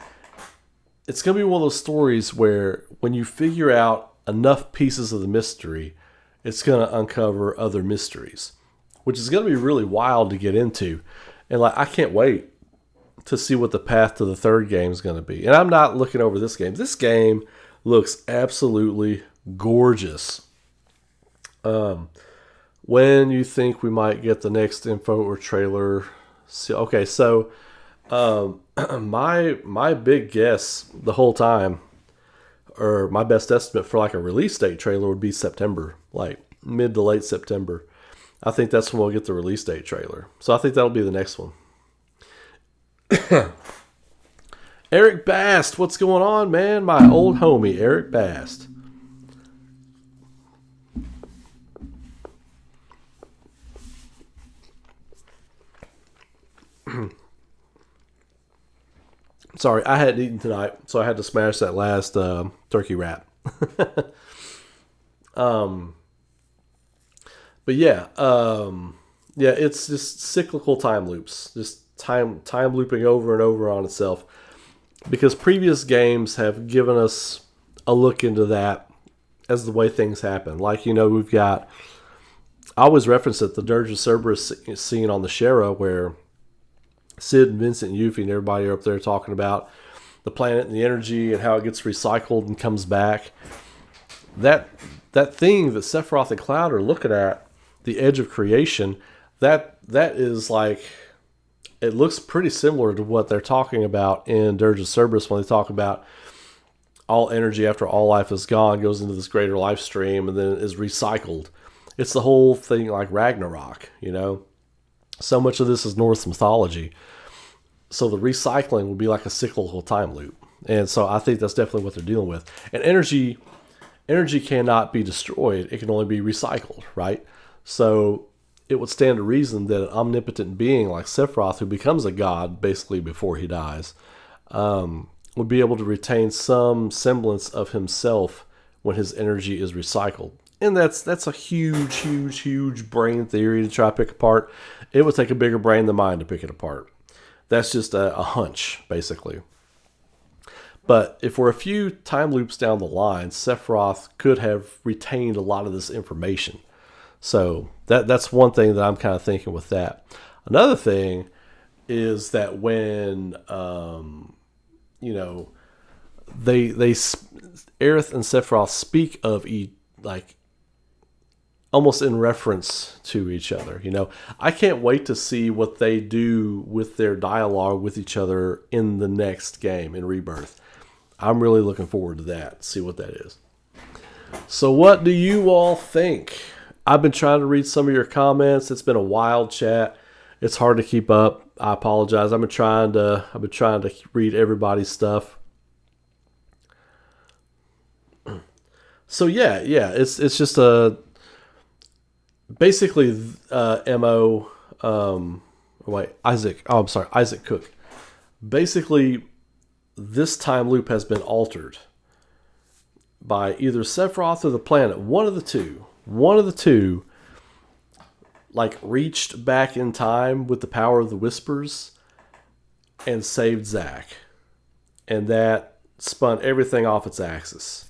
it's going to be one of those stories where when you figure out enough pieces of the mystery, it's going to uncover other mysteries, which is going to be really wild to get into. And like, I can't wait to see what the path to the third game is going to be. And I'm not looking over this game. This game looks absolutely gorgeous. When you think we might get the next info or trailer? Okay, so my big guess the whole time, or my best estimate for like a release date trailer would be September, like mid to late September. I think that's when we'll get the release date trailer. So I think that'll be the next one. Eric Bast, what's going on, man? My old homie, Eric Bast. Sorry, I hadn't eaten tonight, so I had to smash that last turkey wrap. But yeah, it's just cyclical time loops, just time looping over and over on itself, because previous games have given us a look into that as the way things happen. Like, we've got, I always reference it, the Dirge of Cerberus scene on the Shera, where Sid and Vincent and Yuffie and everybody are up there talking about the planet and the energy and how it gets recycled and comes back. That thing that Sephiroth and Cloud are looking at, the edge of creation, that is like, it looks pretty similar to what they're talking about in Dirge of Cerberus when they talk about all energy after all life is gone goes into this greater life stream and then is recycled. It's the whole thing like Ragnarok, So much of this is Norse mythology. So the recycling will be like a cyclical time loop. And so I think that's definitely what they're dealing with. And energy cannot be destroyed. It can only be recycled, right? So it would stand to reason that an omnipotent being like Sephiroth, who becomes a god basically before he dies, would be able to retain some semblance of himself when his energy is recycled. And that's a huge brain theory to try to pick apart. It would take a bigger brain than mine to pick it apart. That's just a hunch, basically. But if we're a few time loops down the line, Sephiroth could have retained a lot of this information. So that's one thing that I'm kind of thinking with that. Another thing is that when Aerith and Sephiroth speak of like almost in reference to each other. I can't wait to see what they do with their dialogue with each other in the next game, in Rebirth. I'm really looking forward to that, see what that is. So what do you all think? I've been trying to read some of your comments. It's been a wild chat. It's hard to keep up. I apologize. I've been trying to read everybody's stuff. So yeah, it's just a basically Isaac Cook. Basically, this time loop has been altered by either Sephiroth or the planet. One of the two like reached back in time with the power of the whispers and saved Zack. And that spun everything off its axis.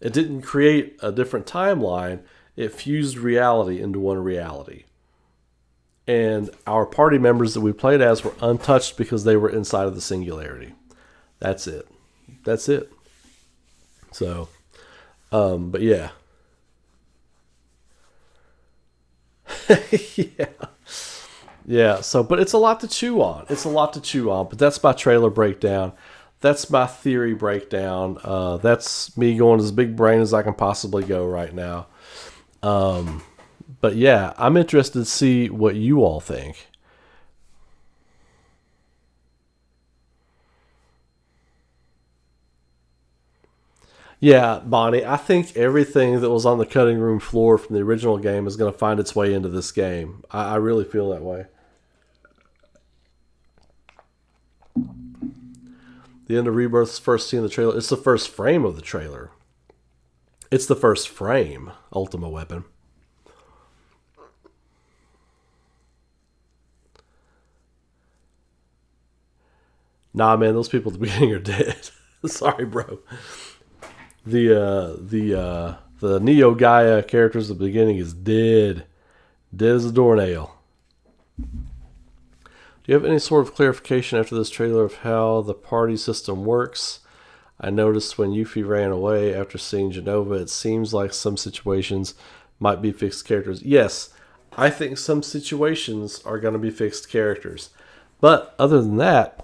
It didn't create a different timeline. It fused reality into one reality. And our party members that we played as were untouched because they were inside of the singularity. That's it. That's it. So, but yeah. Yeah. Yeah, so, but it's a lot to chew on. It's a lot to chew on, but that's my trailer breakdown. That's my theory breakdown. That's me going as big brain as I can possibly go right now. But yeah, I'm interested to see what you all think. Yeah, Bonnie, I think everything that was on the cutting room floor from the original game is going to find its way into this game. I really feel that way. The end of Rebirth's first scene in the trailer. It's the first frame of the trailer. It's the first frame, Ultima Weapon. Nah, man, those people at the beginning are dead. Sorry, bro. The Neo Gaia characters at the beginning is dead. Dead as a doornail. Do you have any sort of clarification after this trailer of how the party system works? I noticed when Yuffie ran away after seeing Genova, it seems like some situations might be fixed characters. Yes, I think some situations are going to be fixed characters. But other than that,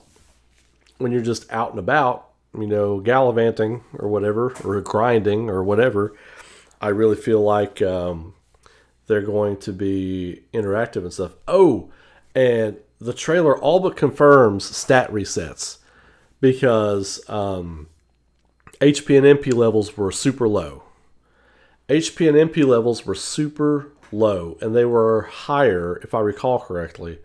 when you're just out and about, you know, gallivanting or whatever, or grinding or whatever, I really feel like they're going to be interactive and stuff. Oh, and the trailer all but confirms stat resets because HP and MP levels were super low. HP and MP levels were super low, and they were higher, if I recall correctly,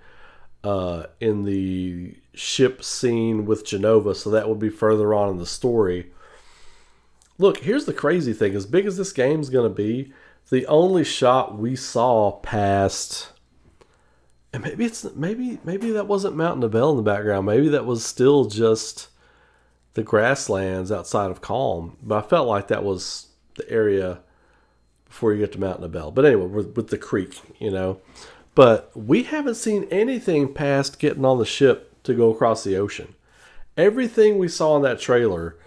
in the ship scene with Genova, so that would be further on in the story. Look, here's the crazy thing. As big as this game's going to be, the only shot we saw past... And maybe that wasn't Mount Nibel in the background. Maybe that was still just the grasslands outside of Calm. But I felt like that was the area before you get to Mount Nibel. But anyway, with the creek, you know. But we haven't seen anything past getting on the ship to go across the ocean. Everything we saw in that trailer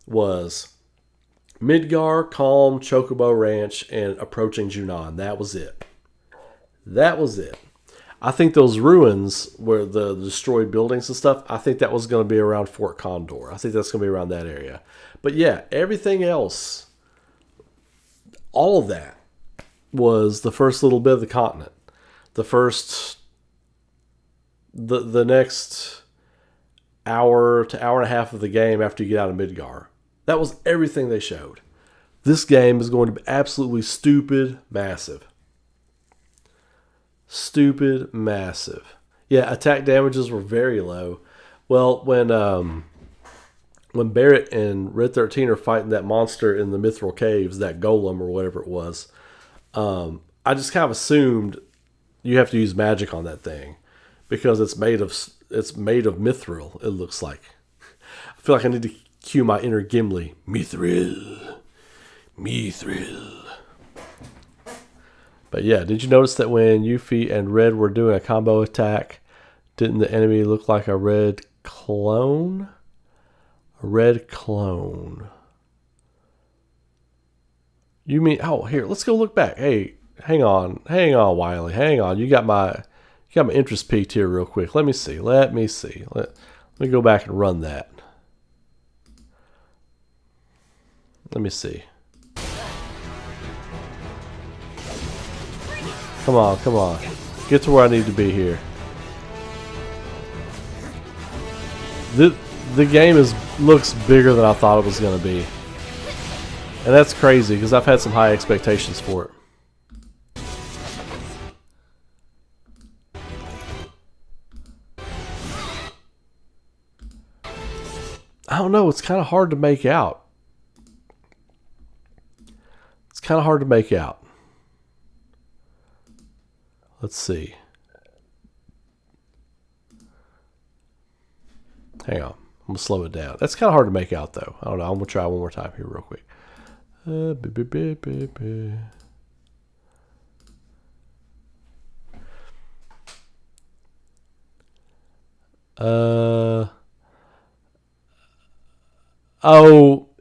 was Midgar, Calm, Chocobo Ranch, and approaching Junon. That was it. That was it. I think those ruins where the destroyed buildings and stuff, I think that was going to be around Fort Condor. I think that's going to be around that area. But yeah, everything else, all of that was the first little bit of the continent. The next hour to hour and a half of the game after you get out of Midgar. That was everything they showed. This game is going to be absolutely stupid massive. Stupid massive. Yeah, attack damages were very low. Well, when Barrett and Red 13 are fighting that monster in the Mithril Caves, that golem or whatever it was, I just kind of assumed you have to use magic on that thing because it's made of mithril. It looks like. I feel like I need to cue my inner Gimli. Mithril. But yeah, did you notice that when Yuffie and Red were doing a combo attack, didn't the enemy look like a red clone? A red clone. You mean, oh, here, let's go look back. Hey, hang on, Wiley, hang on. You got my interest peaked here real quick. Let me see. Let me go back and run that. Let me see. Come on. Get to where I need to be here. The game looks bigger than I thought it was going to be. And that's crazy because I've had some high expectations for it. I don't know. It's kind of hard to make out. Let's see. Hang on. I'm going to slow it down. That's kind of hard to make out, though. I don't know. I'm going to try one more time here real quick. Oh,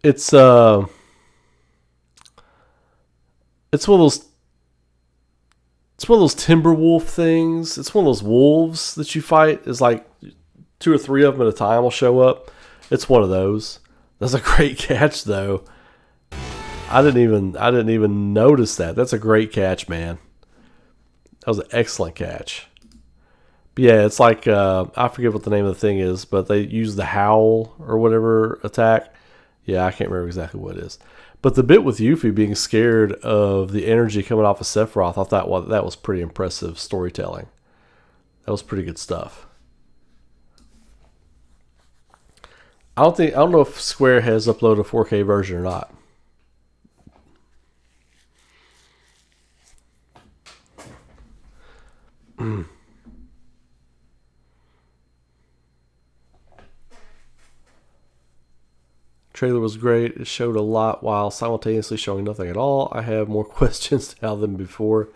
it's one of those. It's one of those timber wolf things. It's one of those wolves that you fight. It's like 2 or 3 of them at a time will show up. It's one of those. That's a great catch, though. I didn't even notice that. That's a great catch, man. That was an excellent catch. But yeah, it's like I forget what the name of the thing is, but they use the howl or whatever attack. Yeah, I can't remember exactly what it is. But the bit with Yuffie being scared of the energy coming off of Sephiroth, I thought that was pretty impressive storytelling. That was pretty good stuff. I don't know if Square has uploaded a 4K version or not. Trailer was great. It showed a lot while simultaneously showing nothing at all. I have more questions now than before.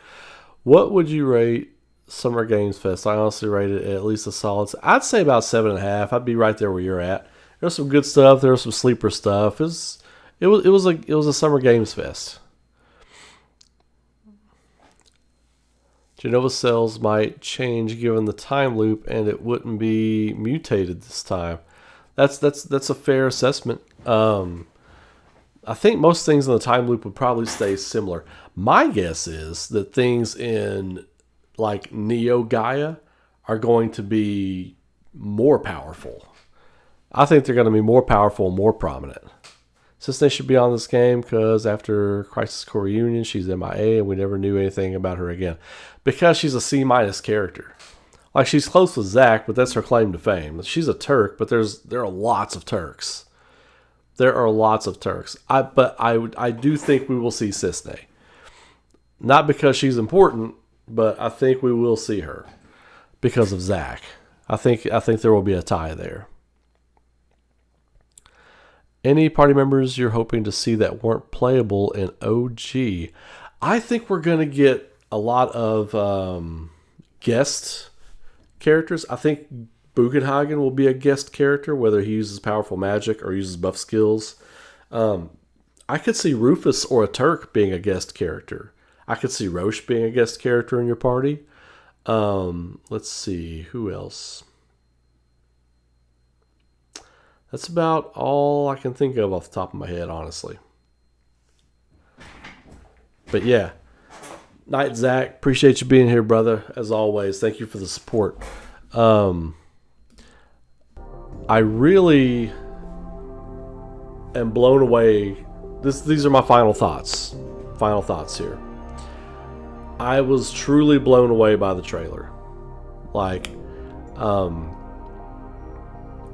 What would you rate Summer Games Fest? I honestly rate it at least a solid. I'd say about 7.5. I'd be right there where you're at. There's some good stuff. There was some sleeper stuff. It was a Summer Games Fest. Genova cells might change given the time loop, and it wouldn't be mutated this time. That's a fair assessment. I think most things in the time loop would probably stay similar. My guess is that things in like Neo Gaia are going to be more powerful. I think they're going to be more powerful and more prominent. Since they should be on this game because after Crisis Core Reunion, she's MIA and we never knew anything about her again. Because she's a C- character. Like, she's close with Zack, but that's her claim to fame. She's a Turk, but there are lots of Turks. There are lots of Turks. I do think we will see Cisne. Not because she's important, but I think we will see her because of Zack. I think there will be a tie there. Any party members you're hoping to see that weren't playable in OG? I think we're going to get a lot of guest characters. I think Bugenhagen will be a guest character, whether he uses powerful magic or uses buff skills. I could see Rufus or a Turk being a guest character. I could see Roche being a guest character in your party. Let's see, who else? That's about all I can think of off the top of my head, honestly. But yeah, Night Zach, appreciate you being here, brother. As always, thank you for the support. I really am blown away. These are my final thoughts. Final thoughts here. I was truly blown away by the trailer. Like,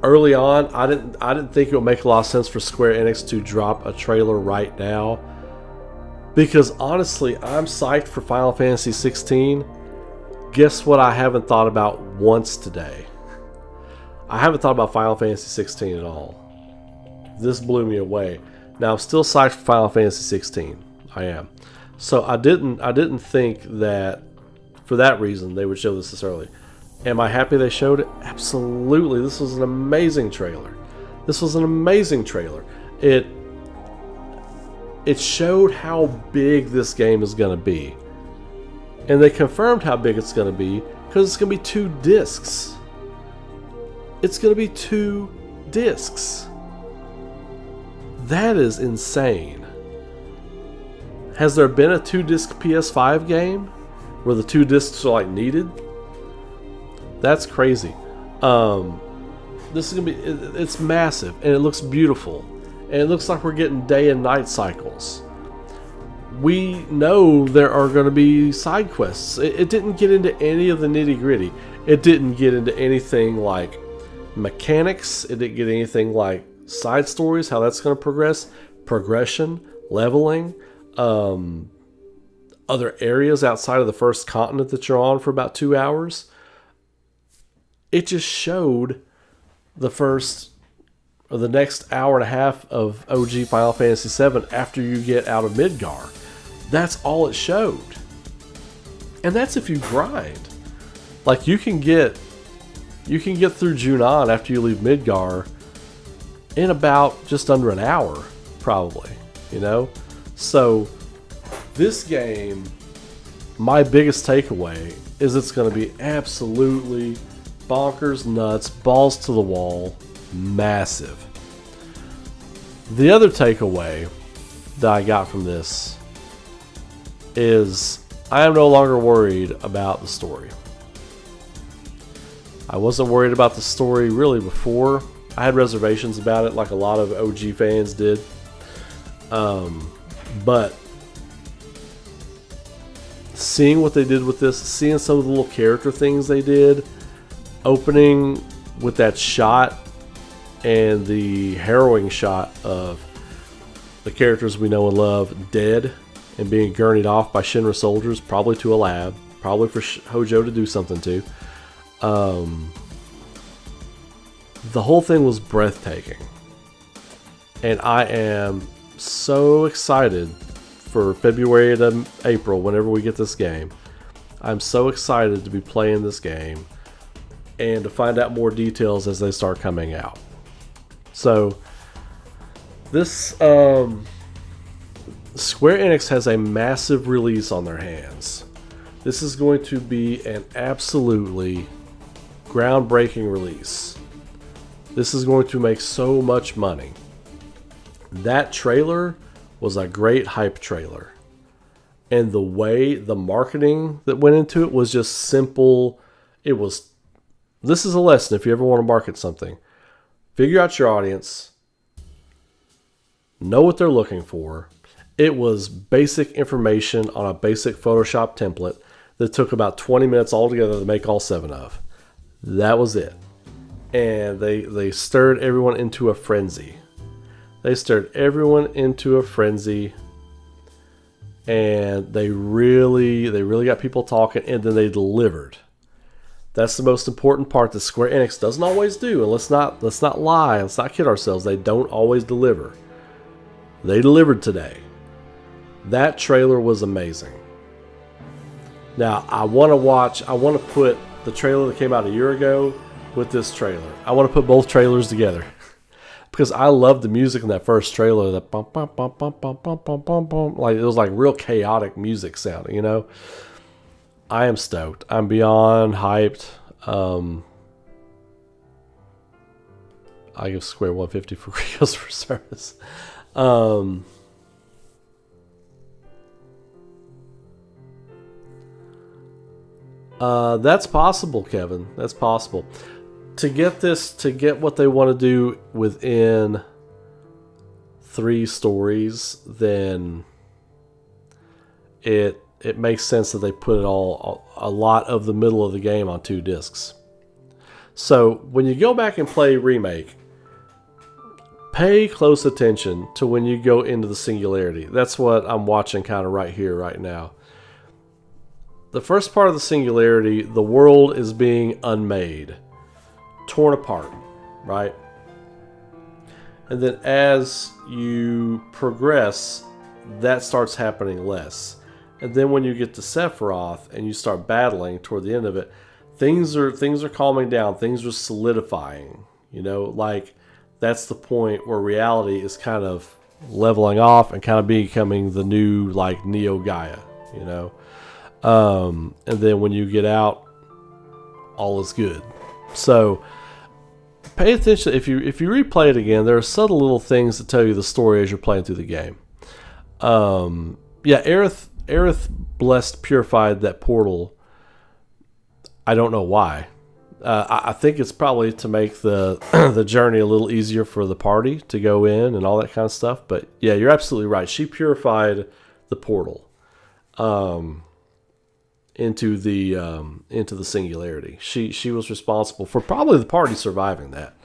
early on, I didn't think it would make a lot of sense for Square Enix to drop a trailer right now. Because honestly, I'm psyched for Final Fantasy 16. Guess what I haven't thought about once today? I haven't thought about Final Fantasy 16 at all. This blew me away. Now, I'm still psyched for Final Fantasy 16. I am. So I didn't think that for that reason they would show this early. Am I happy they showed it? Absolutely. This was an amazing trailer. This was an amazing trailer. It showed how big this game is going to be. And they confirmed how big it's going to be because it's going to be 2 discs. It's going to be 2 discs. That is insane. Has there been a 2-disc PS5 game where the 2 discs are like needed? That's crazy. This is gonna be. It's massive and it looks beautiful, and it looks like we're getting day and night cycles. We know there are going to be side quests. It didn't get into any of the nitty gritty. It didn't get into anything like mechanics. It didn't get anything like side stories, how that's going to progress, progression, leveling. other areas outside of the first continent that you're on for about 2 hours. It just showed the first or the next hour and a half of OG Final Fantasy VII after you get out of Midgar. That's all it showed. And that's if you grind. Like you can get through Junon after you leave Midgar in about just under an hour, probably, you know? So this game, my biggest takeaway is it's going to be absolutely bonkers, nuts, balls to the wall, massive. The other takeaway that I got from this is I am no longer worried about the story. I wasn't worried about the story really before. I had reservations about it like a lot of OG fans did. But seeing what they did with this, seeing some of the little character things they did, opening with that shot and the harrowing shot of the characters we know and love dead and being gurneyed off by Shinra soldiers, probably to a lab, probably for Hojo to do something to. The whole thing was breathtaking. And I am so excited for February to April, whenever we get this game. I'm so excited to be playing this game and to find out more details as they start coming out. So, this Square Enix has a massive release on their hands. This is going to be an absolutely groundbreaking release. This is going to make so much money. That trailer was a great hype trailer. And the way the marketing that went into it was just simple. This is a lesson if you ever want to market something. Figure out your audience. Know what they're looking for. It was basic information on a basic Photoshop template that took about 20 minutes altogether to make all 7 of. That was it. And they stirred everyone into a frenzy. They stirred everyone into a frenzy. And they really got people talking, and then they delivered. That's the most important part that Square Enix doesn't always do. And let's not lie, let's not kid ourselves. They don't always deliver. They delivered today. That trailer was amazing. Now, I want to put the trailer that came out a year ago with this trailer. I want to put both trailers together. Because I love the music in that first trailer. That bum, bum, bum, bum, bum, bum, bum, bum, bum. Like, it was like real chaotic music sounding, you know? I am stoked. I'm beyond hyped. I give Square 150 for Rios for service. That's possible, Kevin. That's possible. To get what they want to do within 3 stories, then it makes sense that they put a lot of the middle of the game on 2 discs. So when you go back and play Remake, pay close attention to when you go into the Singularity. That's what I'm watching kind of right here, right now. The first part of the Singularity, the world is being unmade, torn apart, right? And then as you progress, that starts happening less. And then when you get to Sephiroth and you start battling toward the end of it, things are calming down, things are solidifying. You know, like that's the point where reality is kind of leveling off and kind of becoming the new like Neo Gaia, you know. And then when you get out, all is good. So pay attention. If you replay it again, there are subtle little things that tell you the story as you're playing through the game. Yeah, Aerith blessed, purified that portal. I don't know why. I think it's probably to make the the journey a little easier for the party to go in and all that kind of stuff. But yeah, you're absolutely right. She purified the portal into the Singularity. She was responsible for probably the party surviving that.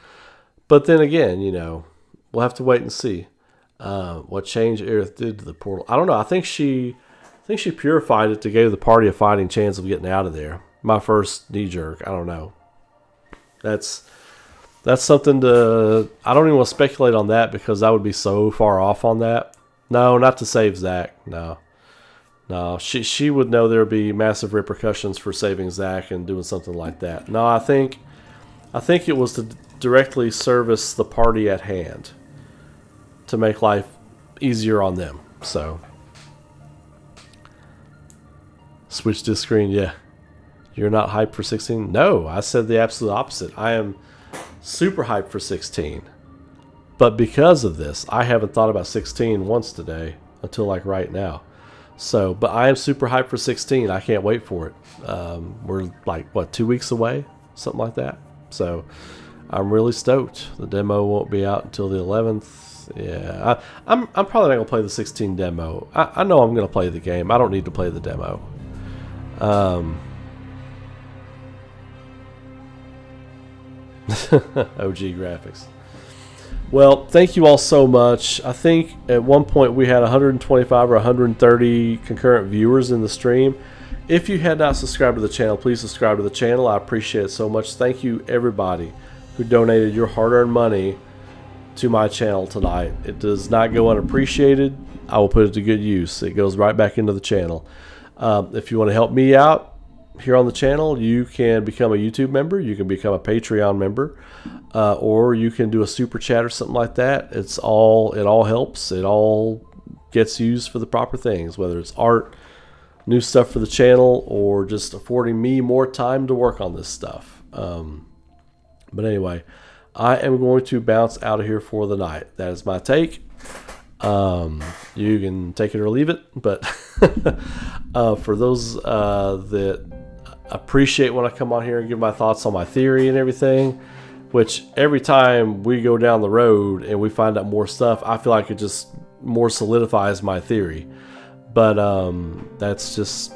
But then again, you know, we'll have to wait and see what change Aerith did to the portal. I don't know. I think she I think she purified it to give the party a fighting chance of getting out of there. My first knee jerk. I don't know. That's something to... I don't even want to speculate on that because I would be so far off on that. No, not to save Zach. No. No, she would know there would be massive repercussions for saving Zach and doing something like that. No, I think it was to directly service the party at hand to make life easier on them. So, switch this screen. Yeah, you're not hyped for 16. No, I said the absolute opposite. I am super hyped for 16, but because of this, I haven't thought about 16 once today until like right now. So, but I am super hyped for 16. I can't wait for it. We're like, what, 2 weeks away? Something like that. So, I'm really stoked. The demo won't be out until the 11th. Yeah, I'm probably not going to play the 16 demo. I know I'm going to play the game. I don't need to play the demo. OG graphics. Well, thank you all so much. I think at one point we had 125 or 130 concurrent viewers in the stream. If you had not subscribed to the channel, please subscribe to the channel. I appreciate it so much. Thank you everybody who donated your hard-earned money to my channel tonight. It does not go unappreciated. I will put it to good use. It goes right back into the channel. If you want to help me out here on the channel, you can become a YouTube member, you can become a Patreon member, or you can do a super chat or something like that. It all helps. It all gets used for the proper things, whether it's art, new stuff for the channel, or just affording me more time to work on this stuff. But anyway, I am going to bounce out of here for the night. That is my take. You can take it or leave it, but for those that appreciate when I come on here and give my thoughts on my theory and everything, which every time we go down the road and we find out more stuff, I feel like it just more solidifies my theory. But that's just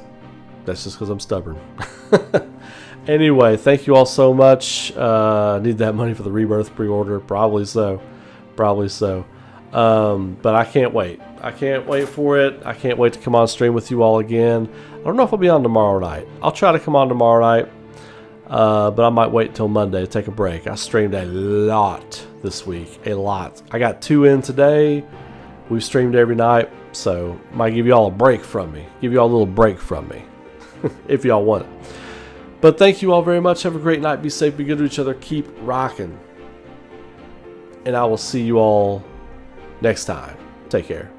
because I'm stubborn. Anyway, thank you all so much. I need that money for the Rebirth pre-order. Probably so. But I can't wait. I can't wait for it. I can't wait to come on stream with you all again. I don't know if I'll be on tomorrow night. I'll try to come on tomorrow night. But I might wait till Monday to take a break. I streamed a lot this week. A lot. I got 2 in today. We've streamed every night. So might give you all a break from me. Give you all a little break from me. If y'all want it. But thank you all very much. Have a great night. Be safe. Be good to each other. Keep rocking. And I will see you all next time. Take care.